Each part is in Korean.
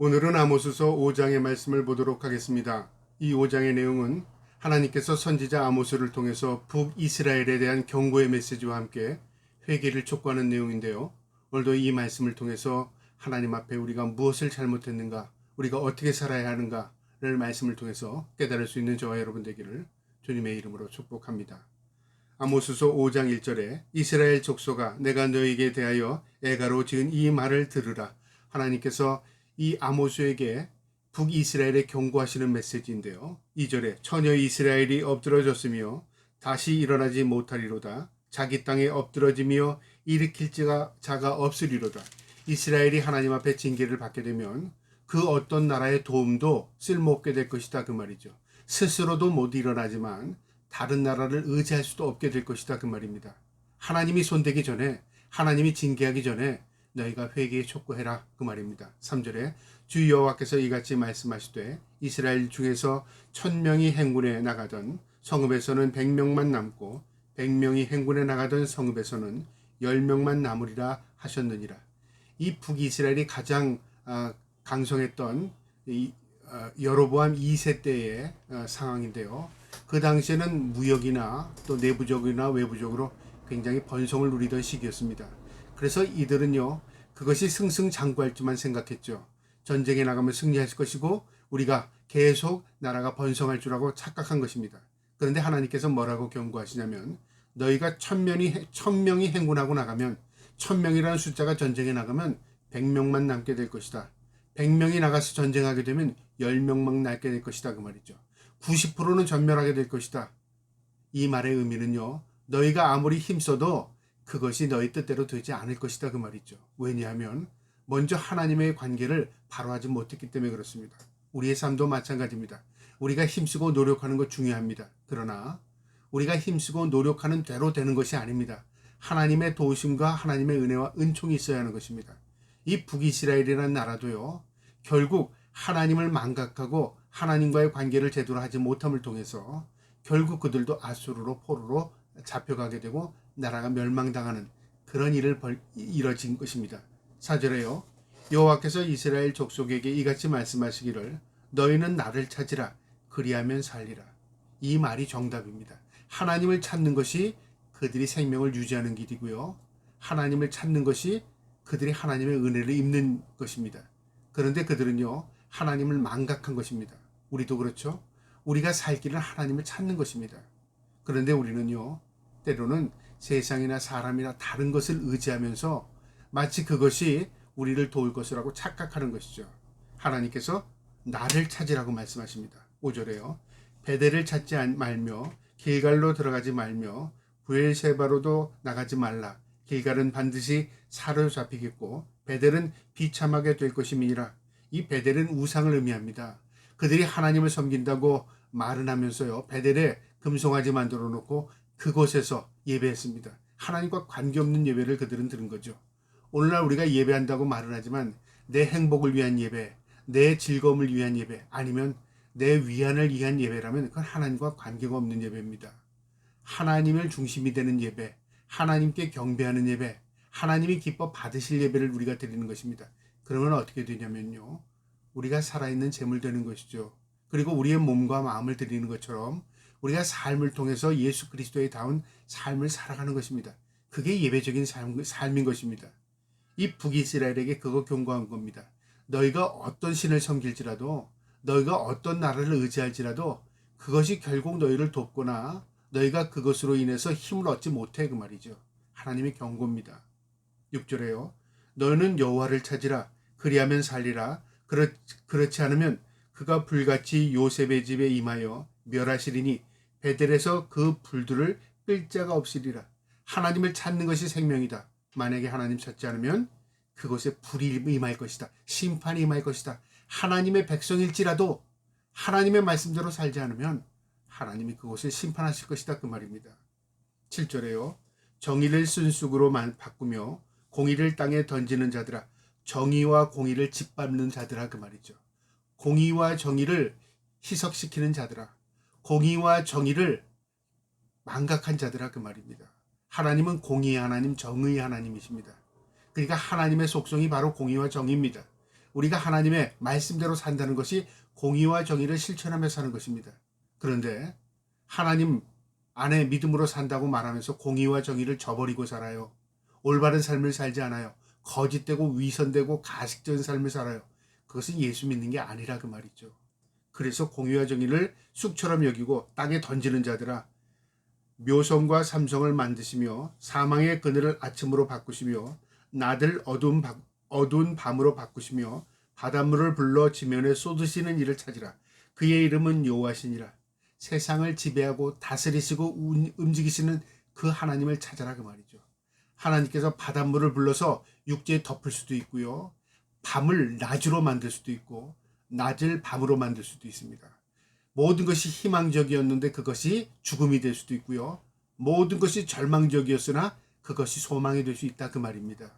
오늘은 아모스서 5장의 말씀을 보도록 하겠습니다. 이 5장의 내용은 하나님께서 선지자 아모스를 통해서 북이스라엘에 대한 경고의 메시지와 함께 회개를 촉구하는 내용인데요. 오늘도 이 말씀을 통해서 하나님 앞에 우리가 무엇을 잘못했는가, 우리가 어떻게 살아야 하는가를 말씀을 통해서 깨달을 수 있는 저와 여러분 되기를 주님의 이름으로 축복합니다. 아모스서 5장 1절에 이스라엘 족속아 내가 너에게 대하여 애가로 지은 이 말을 들으라. 하나님께서 이 아모스에게 북이스라엘에 경고하시는 메시지인데요. 2절에 처녀 이스라엘이 엎드러졌으며 다시 일어나지 못하리로다. 자기 땅에 엎드러지며 일으킬 자가 없으리로다. 이스라엘이 하나님 앞에 징계를 받게 되면 그 어떤 나라의 도움도 쓸모없게 될 것이다 그 말이죠. 스스로도 못 일어나지만 다른 나라를 의지할 수도 없게 될 것이다 그 말입니다. 하나님이 손대기 전에, 하나님이 징계하기 전에 너희가 회개에 촉구해라 그 말입니다. 3절에 주 여호와께서 이같이 말씀하시되 이스라엘 중에서 1000명이 행군에 나가던 성읍에서는 100명만 남고 100명이 행군에 나가던 성읍에서는 10명만 남으리라 하셨느니라. 이 북이스라엘이 가장 강성했던 여로보암 2세 때의 상황인데요. 그 당시에는 무역이나 또 내부적이나 외부적으로 굉장히 번성을 누리던 시기였습니다. 그래서 이들은요, 그것이 승승장구할 줄만 생각했죠. 전쟁에 나가면 승리할 것이고 우리가 계속 나라가 번성할 줄 알고 착각한 것입니다. 그런데 하나님께서 뭐라고 경고하시냐면 너희가 1000명이 행군하고 나가면 1000명이라는 숫자가 전쟁에 나가면 100명만 남게 될 것이다. 100명이 나가서 전쟁하게 되면 10명만 남게 될 것이다 그 말이죠. 90%는 전멸하게 될 것이다. 이 말의 의미는요, 너희가 아무리 힘써도 그것이 너희 뜻대로 되지 않을 것이다 그 말이죠. 왜냐하면 먼저 하나님의 관계를 바로 하지 못했기 때문에 그렇습니다. 우리의 삶도 마찬가지입니다. 우리가 힘쓰고 노력하는 것 중요합니다. 그러나 우리가 힘쓰고 노력하는 대로 되는 것이 아닙니다. 하나님의 도우심과 하나님의 은혜와 은총이 있어야 하는 것입니다. 이 북이스라엘이라는 나라도요, 결국 하나님을 망각하고 하나님과의 관계를 제대로 하지 못함을 통해서 결국 그들도 아수르로 포로로 잡혀가게 되고 나라가 멸망당하는 그런 일을 이뤄진 것입니다. 4절에요. 여호와께서 이스라엘 족속에게 이같이 말씀하시기를 너희는 나를 찾으라 그리하면 살리라. 이 말이 정답입니다. 하나님을 찾는 것이 그들이 생명을 유지하는 길이고요. 하나님을 찾는 것이 그들이 하나님의 은혜를 입는 것입니다. 그런데 그들은요, 하나님을 망각한 것입니다. 우리도 그렇죠. 우리가 살 길은 하나님을 찾는 것입니다. 그런데 우리는요, 때로는 세상이나 사람이나 다른 것을 의지하면서 마치 그것이 우리를 도울 것이라고 착각하는 것이죠. 하나님께서 나를 찾으라고 말씀하십니다. 5절에요. 베델을 찾지 말며 길갈로 들어가지 말며 브엘세바로도 나가지 말라. 길갈은 반드시 사로잡히겠고 베델은 비참하게 될 것임이니라. 이 베델은 우상을 의미합니다. 그들이 하나님을 섬긴다고 말은 하면서요, 베델에 금송아지 만들어 놓고 그곳에서 예배했습니다. 하나님과 관계없는 예배를 그들은 드린 거죠. 오늘날 우리가 예배한다고 말을 하지만 내 행복을 위한 예배, 내 즐거움을 위한 예배, 아니면 내 위안을 위한 예배라면 그건 하나님과 관계가 없는 예배입니다. 하나님을 중심이 되는 예배, 하나님께 경배하는 예배, 하나님이 기뻐 받으실 예배를 우리가 드리는 것입니다. 그러면 어떻게 되냐면요, 우리가 살아있는 재물 되는 것이죠. 그리고 우리의 몸과 마음을 드리는 것처럼 우리가 삶을 통해서 예수 그리스도에 닿은 삶을 살아가는 것입니다. 그게 예배적인 삶인 것입니다. 이 북이스라엘에게 그거 경고한 겁니다. 너희가 어떤 신을 섬길지라도, 너희가 어떤 나라를 의지할지라도 그것이 결국 너희를 돕거나 너희가 그것으로 인해서 힘을 얻지 못해 그 말이죠. 하나님의 경고입니다. 6절에요. 너희는 여호와를 찾으라 그리하면 살리라. 그렇지 않으면 그가 불같이 요셉의 집에 임하여 멸하시리니 베델에서 그 불들을 끌 자가 없으리라. 하나님을 찾는 것이 생명이다. 만약에 하나님 찾지 않으면 그곳에 불이 임할 것이다. 심판이 임할 것이다. 하나님의 백성일지라도 하나님의 말씀대로 살지 않으면 하나님이 그곳을 심판하실 것이다 그 말입니다. 7절에요. 정의를 쓴쑥으로 바꾸며 공의를 땅에 던지는 자들아, 정의와 공의를 짓밟는 자들아 그 말이죠. 공의와 정의를 희석시키는 자들아, 공의와 정의를 망각한 자들아 그 말입니다. 하나님은 공의의 하나님, 정의의 하나님이십니다. 그러니까 하나님의 속성이 바로 공의와 정의입니다. 우리가 하나님의 말씀대로 산다는 것이 공의와 정의를 실천하며 사는 것입니다. 그런데 하나님 안에 믿음으로 산다고 말하면서 공의와 정의를 저버리고 살아요. 올바른 삶을 살지 않아요. 거짓되고 위선되고 가식적인 삶을 살아요. 그것은 예수 믿는 게 아니라 그 말이죠. 그래서 공의와 정의를 쑥처럼 여기고 땅에 던지는 자들아, 묘성과 삼성을 만드시며 사망의 그늘을 아침으로 바꾸시며 낮을 어두운 밤으로 바꾸시며 바닷물을 불러 지면에 쏟으시는 이를 찾으라. 그의 이름은 여호와시니라. 세상을 지배하고 다스리시고 움직이시는 그 하나님을 찾아라 그 말이죠. 하나님께서 바닷물을 불러서 육지에 덮을 수도 있고요. 밤을 낮으로 만들 수도 있고 낮을 밤으로 만들 수도 있습니다. 모든 것이 희망적이었는데 그것이 죽음이 될 수도 있고요. 모든 것이 절망적이었으나 그것이 소망이 될 수 있다 그 말입니다.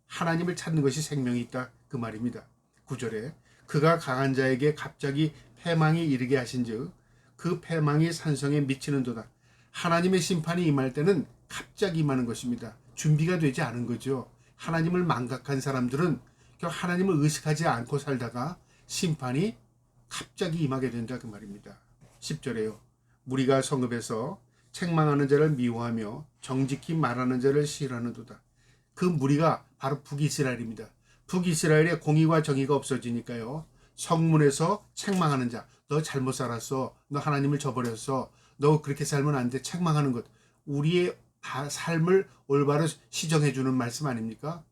하나님을 찾는 것이 생명이 있다 그 말입니다. 9절에 그가 강한 자에게 갑자기 패망이 이르게 하신즉 그 패망이 산성에 미치는도다. 하나님의 심판이 임할 때는 갑자기 임하는 것입니다. 준비가 되지 않은 거죠. 하나님을 망각한 사람들은 하나님을 의식하지 않고 살다가 심판이 갑자기 임하게 된다 그 말입니다. 10절에요. 무리가 성읍에서 책망하는 자를 미워하며 정직히 말하는 자를 싫어하는도다. 그 무리가 바로 북이스라엘입니다. 북이스라엘의 공의와 정의가 없어지니까요. 성문에서 책망하는 자, 너 잘못 살았어. 너 하나님을 저버렸어. 너 그렇게 살면 안 돼. 책망하는 것. 우리의 삶을 올바로 시정해주는 말씀 아닙니까?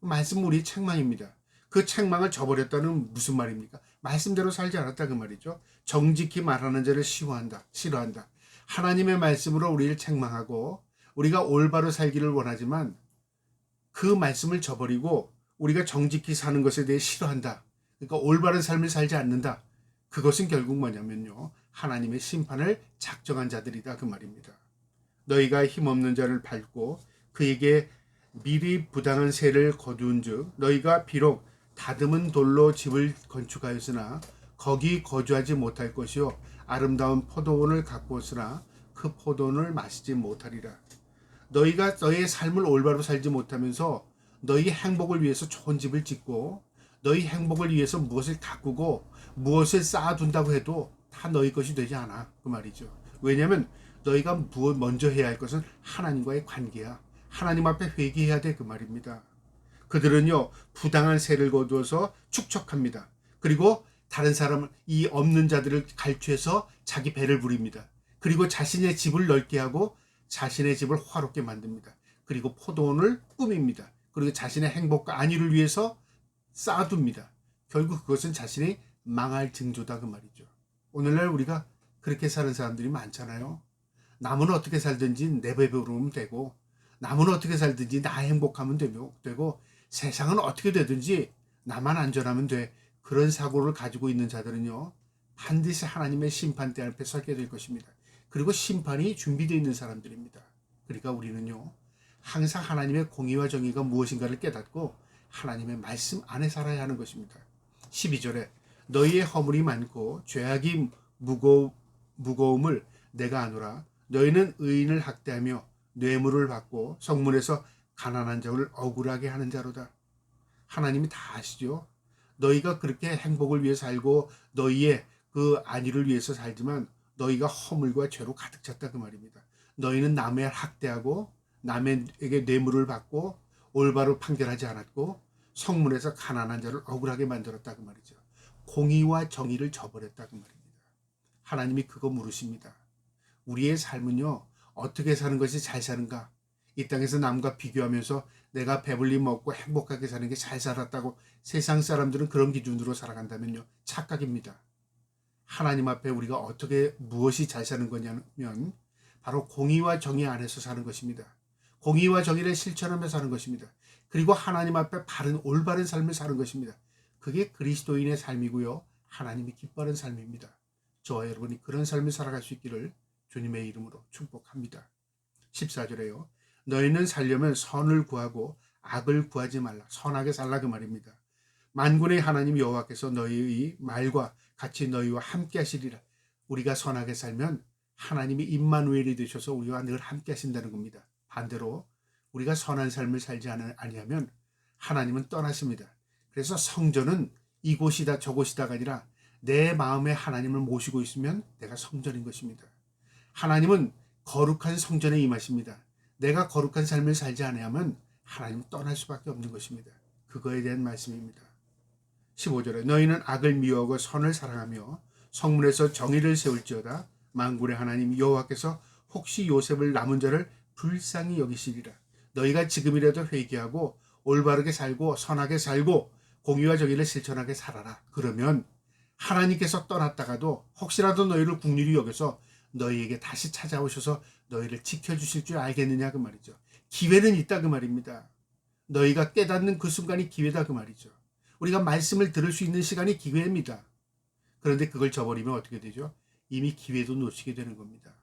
말씀은 우리의 책망입니다. 그 책망을 저버렸다는 무슨 말입니까? 말씀대로 살지 않았다 그 말이죠. 정직히 말하는 자를 싫어한다. 하나님의 말씀으로 우리를 책망하고 우리가 올바로 살기를 원하지만 그 말씀을 저버리고 우리가 정직히 사는 것에 대해 싫어한다. 그러니까 올바른 삶을 살지 않는다. 그것은 결국 뭐냐면요. 하나님의 심판을 작정한 자들이다 그 말입니다. 너희가 힘없는 자를 밟고 그에게 미리 부당한 세를 거두은 즉 너희가 비록 다듬은 돌로 집을 건축하였으나 거기 거주하지 못할 것이요 아름다운 포도원을 가꾸었으나 그 포도원을 마시지 못하리라. 너희가 너희의 삶을 올바로 살지 못하면서 너희 행복을 위해서 좋은 집을 짓고 너희 행복을 위해서 무엇을 가꾸고 무엇을 쌓아둔다고 해도 다 너희 것이 되지 않아 그 말이죠. 왜냐하면 너희가 먼저 해야 할 것은 하나님과의 관계야. 하나님 앞에 회개해야 돼 그 말입니다. 그들은요 부당한 세를 거두어서 축척합니다. 그리고 다른 사람 이 없는 자들을 갈취해서 자기 배를 부립니다. 그리고 자신의 집을 넓게 하고 자신의 집을 화롭게 만듭니다. 그리고 포도원을 꾸밉니다. 그리고 자신의 행복과 안위를 위해서 쌓아둡니다. 결국 그것은 자신이 망할 징조다 그 말이죠. 오늘날 우리가 그렇게 사는 사람들이 많잖아요. 남은 어떻게 살든지 내 배 부르면 되고 남은 어떻게 살든지 나 행복하면 되고 세상은 어떻게 되든지 나만 안전하면 돼. 그런 사고를 가지고 있는 자들은요. 반드시 하나님의 심판대 앞에 서게 될 것입니다. 그리고 심판이 준비되어 있는 사람들입니다. 그러니까 우리는요. 항상 하나님의 공의와 정의가 무엇인가를 깨닫고 하나님의 말씀 안에 살아야 하는 것입니다. 12절에 너희의 허물이 많고 죄악이 무거움을 내가 아노라. 너희는 의인을 학대하며 뇌물을 받고 성문에서 가난한 자를 억울하게 하는 자로다. 하나님이 다 아시죠. 너희가 그렇게 행복을 위해 살고 너희의 그 안위를 위해서 살지만 너희가 허물과 죄로 가득 찼다 그 말입니다. 너희는 남의 학대하고 남에게 뇌물을 받고 올바로 판결하지 않았고 성문에서 가난한 자를 억울하게 만들었다 그 말이죠. 공의와 정의를 저버렸다 그 말입니다. 하나님이 그거 물으십니다. 우리의 삶은요 어떻게 사는 것이 잘 사는가? 이 땅에서 남과 비교하면서 내가 배불리 먹고 행복하게 사는 게 잘 살았다고 세상 사람들은 그런 기준으로 살아간다면요 착각입니다. 하나님 앞에 우리가 어떻게 무엇이 잘 사는 거냐면 바로 공의와 정의 안에서 사는 것입니다. 공의와 정의를 실천하며 사는 것입니다. 그리고 하나님 앞에 올바른 삶을 사는 것입니다. 그게 그리스도인의 삶이고요. 하나님이 기뻐하는 삶입니다. 저와 여러분이 그런 삶을 살아갈 수 있기를 주님의 이름으로 축복합니다. 14절에요. 너희는 살려면 선을 구하고 악을 구하지 말라. 선하게 살라 그 말입니다. 만군의 하나님 여호와께서 너희의 말과 같이 너희와 함께 하시리라. 우리가 선하게 살면 하나님이 임마누엘이 되셔서 우리와 늘 함께 하신다는 겁니다. 반대로 우리가 선한 삶을 살지 아니하면 하나님은 떠나십니다. 그래서 성전은 이곳이다 저곳이다가 아니라 내 마음에 하나님을 모시고 있으면 내가 성전인 것입니다. 하나님은 거룩한 성전에 임하십니다. 내가 거룩한 삶을 살지 않으면 하나님은 떠날 수밖에 없는 것입니다. 그거에 대한 말씀입니다. 15절에 너희는 악을 미워하고 선을 사랑하며 성문에서 정의를 세울지어다. 만군의 하나님 여호와께서 혹시 요셉을 남은 자를 불쌍히 여기시리라. 너희가 지금이라도 회개하고 올바르게 살고 선하게 살고 공의와 정의를 실천하게 살아라. 그러면 하나님께서 떠났다가도 혹시라도 너희를 긍휼히 여겨서 너희에게 다시 찾아오셔서 너희를 지켜주실 줄 알겠느냐 그 말이죠. 기회는 있다 그 말입니다. 너희가 깨닫는 그 순간이 기회다 그 말이죠. 우리가 말씀을 들을 수 있는 시간이 기회입니다. 그런데 그걸 저버리면 어떻게 되죠? 이미 기회도 놓치게 되는 겁니다.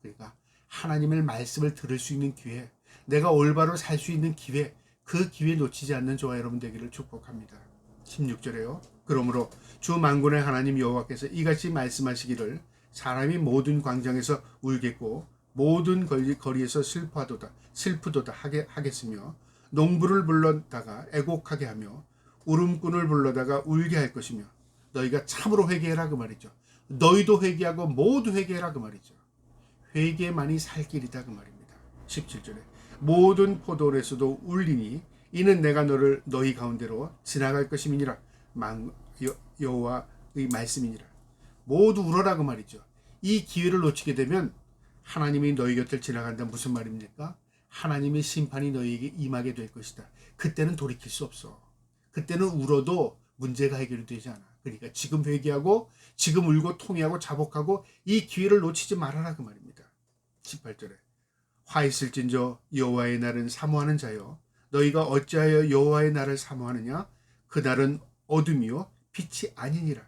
그러니까 하나님의 말씀을 들을 수 있는 기회, 내가 올바로 살 수 있는 기회, 그 기회 놓치지 않는 저와 여러분 되기를 축복합니다. 16절에요. 그러므로 주 만군의 하나님 여호와께서 이같이 말씀하시기를 사람이 모든 광장에서 울겠고 모든 거리에서 슬프도다 하겠으며 농부를 불러다가 애곡하게 하며 울음꾼을 불러다가 울게 할 것이며 너희가 참으로 회개해라 그 말이죠. 너희도 회개하고 모두 회개해라 그 말이죠. 회개만이 살 길이다 그 말입니다. 17절에 모든 포도원에서도 울리니 이는 내가 너희 가운데로 지나갈 것임이니라. 여호와의 말씀이니라. 모두 울어라 그 말이죠. 이 기회를 놓치게 되면 하나님이 너희 곁을 지나간다 무슨 말입니까? 하나님의 심판이 너희에게 임하게 될 것이다. 그때는 돌이킬 수 없어. 그때는 울어도 문제가 해결이 되지 않아. 그러니까 지금 회개하고 지금 울고 통회하고 자복하고 이 기회를 놓치지 말아라 그 말입니다. 18절에 화 있을진저 여호와의 날은 사모하는 자여 너희가 어찌하여 여호와의 날을 사모하느냐? 그 날은 어둠이요 빛이 아니니라.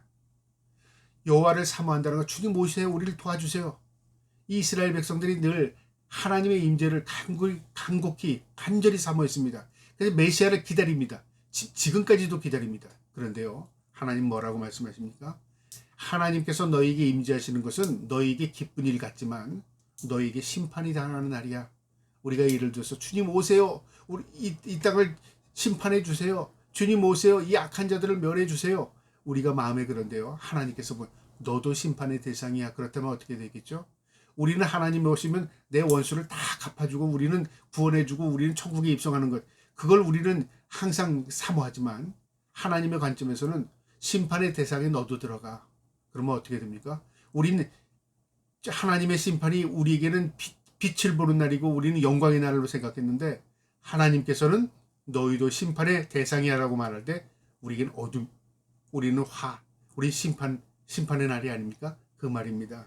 여호와를 사모한다는 건 주님 모시세요. 우리를 도와주세요. 이스라엘 백성들이 늘 하나님의 임재를 간곡히 간절히 사모했습니다. 그래서 메시아를 기다립니다. 지금까지도 기다립니다. 그런데요, 하나님 뭐라고 말씀하십니까? 하나님께서 너희에게 임재하시는 것은 너희에게 기쁜 일 같지만 너희에게 심판이 당하는 날이야. 우리가 예를 들어서 주님 오세요. 우리 이 땅을 심판해 주세요. 주님 오세요. 이 악한 자들을 멸해 주세요. 우리가 마음에 그런데요. 하나님께서 너도 심판의 대상이야. 그렇다면 어떻게 되겠죠? 우리는 하나님 오시면 내 원수를 다 갚아주고 우리는 구원해주고 우리는 천국에 입성하는 것. 그걸 우리는 항상 사모하지만 하나님의 관점에서는 심판의 대상에 너도 들어가. 그러면 어떻게 됩니까? 우리는 하나님의 심판이 우리에게는 빛을 보는 날이고 우리는 영광의 날로 생각했는데 하나님께서는 너희도 심판의 대상이야라고 말할 때 우리에게는 어둠, 우리는 화, 우리 심판의 날이 아닙니까? 그 말입니다.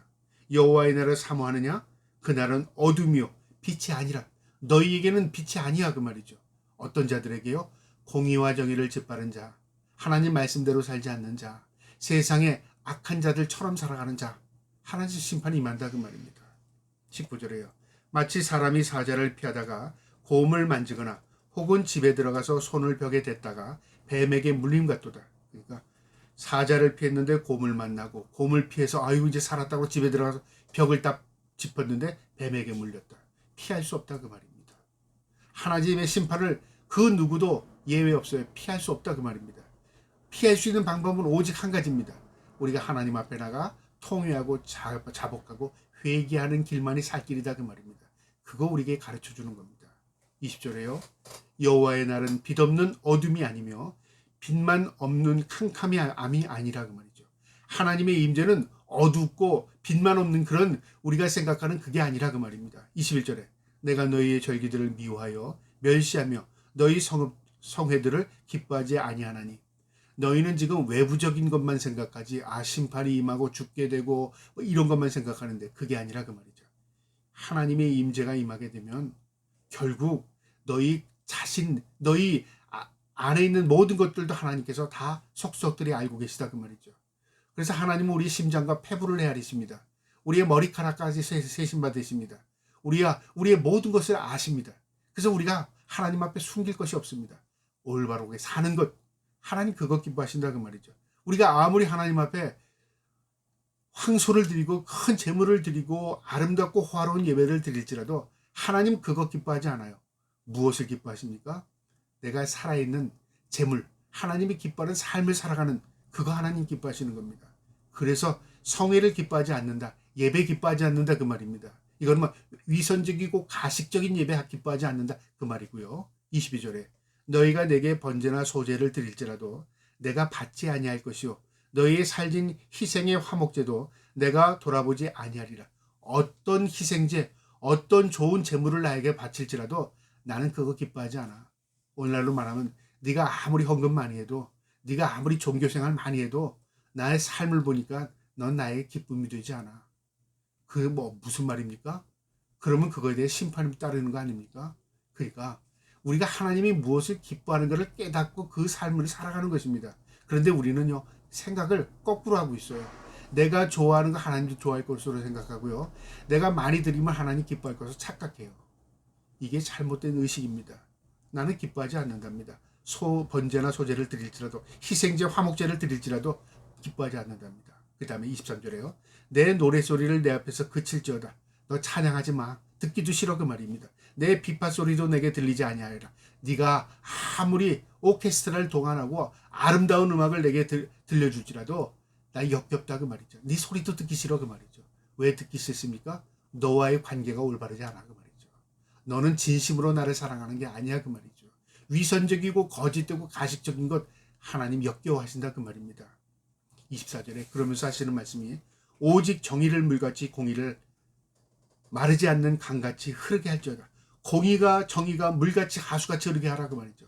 여호와의 날을 사모하느냐? 그 날은 어둠이요 빛이 아니라 너희에게는 빛이 아니야 그 말이죠. 어떤 자들에게요? 공의와 정의를 짓바른 자, 하나님 말씀대로 살지 않는 자, 세상에 악한 자들처럼 살아가는 자, 하나님 심판이 임한다 그 말입니다. 19절에요. 마치 사람이 사자를 피하다가 곰을 만지거나 혹은 집에 들어가서 손을 벽에 댔다가 뱀에게 물림 같도다. 그러니까 사자를 피했는데 곰을 만나고 곰을 피해서 아유 이제 살았다고 집에 들어가서 벽을 딱 짚었는데 뱀에게 물렸다. 피할 수 없다 그 말입니다. 하나님의 심판을 그 누구도 예외 없어요. 피할 수 없다 그 말입니다. 피할 수 있는 방법은 오직 한 가지입니다. 우리가 하나님 앞에 나가 통회하고 자복하고 회개하는 길만이 살 길이다 그 말입니다. 그거 우리에게 가르쳐 주는 겁니다. 20절에요. 여호와의 날은 빛 없는 어둠이 아니며 빛만 없는 캄캄함이 아니라 그 말이죠. 하나님의 임재는 어둡고 빛만 없는 그런 우리가 생각하는 그게 아니라 그 말입니다. 21절에 내가 너희의 절기들을 미워하여 멸시하며 너희 성회들을 기뻐하지 아니하나니 너희는 지금 외부적인 것만 생각하지 심판이 임하고 죽게 되고 이런 것만 생각하는데 그게 아니라 그 말이죠. 하나님의 임재가 임하게 되면 결국 너희 자신 너희 안에 있는 모든 것들도 하나님께서 다 속속들이 알고 계시다 그 말이죠. 그래서 하나님은 우리 심장과 폐부를 헤아리십니다. 우리의 머리카락까지 세신 받으십니다. 우리의 모든 것을 아십니다. 그래서 우리가 하나님 앞에 숨길 것이 없습니다. 올바르게 사는 것 하나님 그것 기뻐하신다 그 말이죠. 우리가 아무리 하나님 앞에 황소를 드리고 큰 제물을 드리고 아름답고 화려한 예배를 드릴지라도 하나님 그것 기뻐하지 않아요. 무엇을 기뻐하십니까? 내가 살아있는 제물, 하나님이 기뻐하는 삶을 살아가는 그거 하나님 기뻐하시는 겁니다. 그래서 성회를 기뻐하지 않는다. 예배 기뻐하지 않는다 그 말입니다. 이건 뭐 위선적이고 가식적인 예배 기뻐하지 않는다 그 말이고요. 22절에 너희가 내게 번제나 소제를 드릴지라도 내가 받지 아니할 것이요 너희의 살진 희생의 화목제도 내가 돌아보지 아니하리라. 어떤 희생제, 어떤 좋은 제물을 나에게 바칠지라도 나는 그거 기뻐하지 않아. 오늘날로 말하면 네가 아무리 헌금 많이 해도 네가 아무리 종교생활 많이 해도 나의 삶을 보니까 넌 나의 기쁨이 되지 않아. 그 뭐 무슨 말입니까? 그러면 그거에 대해 심판이 따르는 거 아닙니까? 그러니까 우리가 하나님이 무엇을 기뻐하는 것을 깨닫고 그 삶을 살아가는 것입니다. 그런데 우리는요 생각을 거꾸로 하고 있어요. 내가 좋아하는 거 하나님도 좋아할 것으로 생각하고요. 내가 많이 드리면 하나님 기뻐할 것으로 착각해요. 이게 잘못된 의식입니다. 나는 기뻐하지 않는답니다. 번제나 소제를 드릴지라도 희생제 화목제를 드릴지라도 기뻐하지 않는답니다. 그 다음에 23절에요. 내 노래소리를 내 앞에서 그칠지어다. 너 찬양하지 마. 듣기도 싫어 그 말입니다. 내 비파 소리도 내게 들리지 아니하리라. 네가 아무리 오케스트라를 동원하고 아름다운 음악을 내게 들려줄지라도 나 역겹다 그 말이죠. 네 소리도 듣기 싫어 그 말이죠. 왜 듣기 싫습니까? 너와의 관계가 올바르지 않아 그 말이죠. 너는 진심으로 나를 사랑하는 게 아니야 그 말이죠. 위선적이고 거짓되고 가식적인 것 하나님 역겨워하신다 그 말입니다. 24절에 그러면서 하시는 말씀이 오직 정의를 물같이 공의를 마르지 않는 강같이 흐르게 할지어다. 공의가 정의가 물같이 하수같이 흐르게 하라 그 말이죠.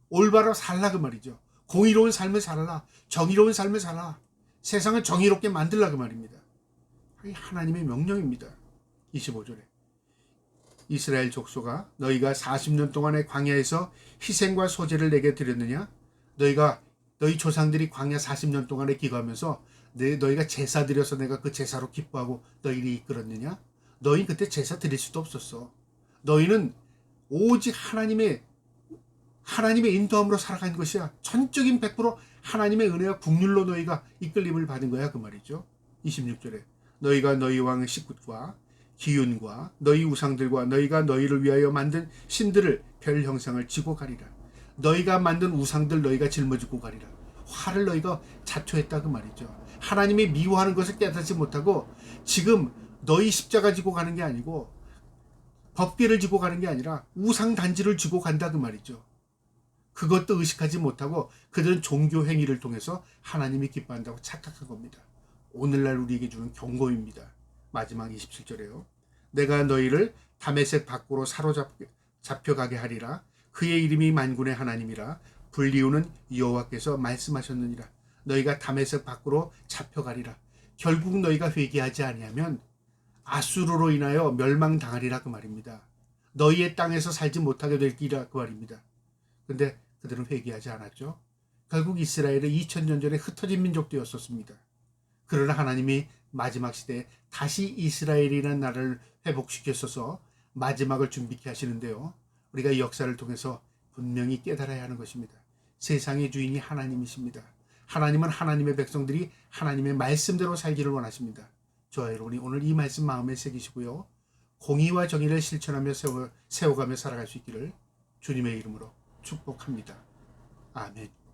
올바로 살라 그 말이죠. 공의로운 삶을 살아라. 정의로운 삶을 살아. 세상을 정의롭게 만들라 그 말입니다. 하나님의 명령입니다. 25절에 이스라엘 족속아 너희가 40년 동안의 광야에서 희생과 소제를 내게 드렸느냐? 너희 조상들이 광야 40년 동안에 기거하면서 너희가 제사 드려서 내가 그 제사로 기뻐하고 너희를 이끌었느냐? 너희 그때 제사 드릴 수도 없었어. 너희는 오직 하나님의 인도함으로 살아가는 것이야. 전적인 100% 하나님의 은혜와 국률로 너희가 이끌림을 받은 거야 그 말이죠. 26절에 너희가 너희 왕의 식굿과 기운과 너희 우상들과 너희가 너희를 위하여 만든 신들을 별 형상을 지고 가리라. 너희가 만든 우상들 너희가 짊어지고 가리라. 화를 너희가 자초했다 그 말이죠. 하나님이 미워하는 것을 깨닫지 못하고 지금 너희 십자가 지고 가는 게 아니고 법궤를 지고 가는 게 아니라 우상 단지를 지고 간다 그 말이죠. 그것도 의식하지 못하고 그들은 종교 행위를 통해서 하나님이 기뻐한다고 착각한 겁니다. 오늘날 우리에게 주는 경고입니다. 마지막 27절에요. 내가 너희를 다메섹 밖으로 잡혀가게 하리라. 그의 이름이 만군의 하나님이라. 불리우는 여호와께서 말씀하셨느니라. 너희가 다메섹 밖으로 잡혀가리라. 결국 너희가 회개하지 아니하면 아수르로 인하여 멸망당하리라 그 말입니다. 너희의 땅에서 살지 못하게 될 길이라 그 말입니다. 근데 그들은 회개하지 않았죠. 결국 이스라엘은 2000년 전에 흩어진 민족되었었습니다. 그러나 하나님이 마지막 시대에 다시 이스라엘이라는 나라를 회복시켰어서 마지막을 준비케 하시는데요. 우리가 이 역사를 통해서 분명히 깨달아야 하는 것입니다. 세상의 주인이 하나님이십니다. 하나님은 하나님의 백성들이 하나님의 말씀대로 살기를 원하십니다. 저와 여러분이 오늘 이 말씀 마음에 새기시고요. 공의와 정의를 실천하며 세워가며 살아갈 수 있기를 주님의 이름으로 축복합니다. 아멘.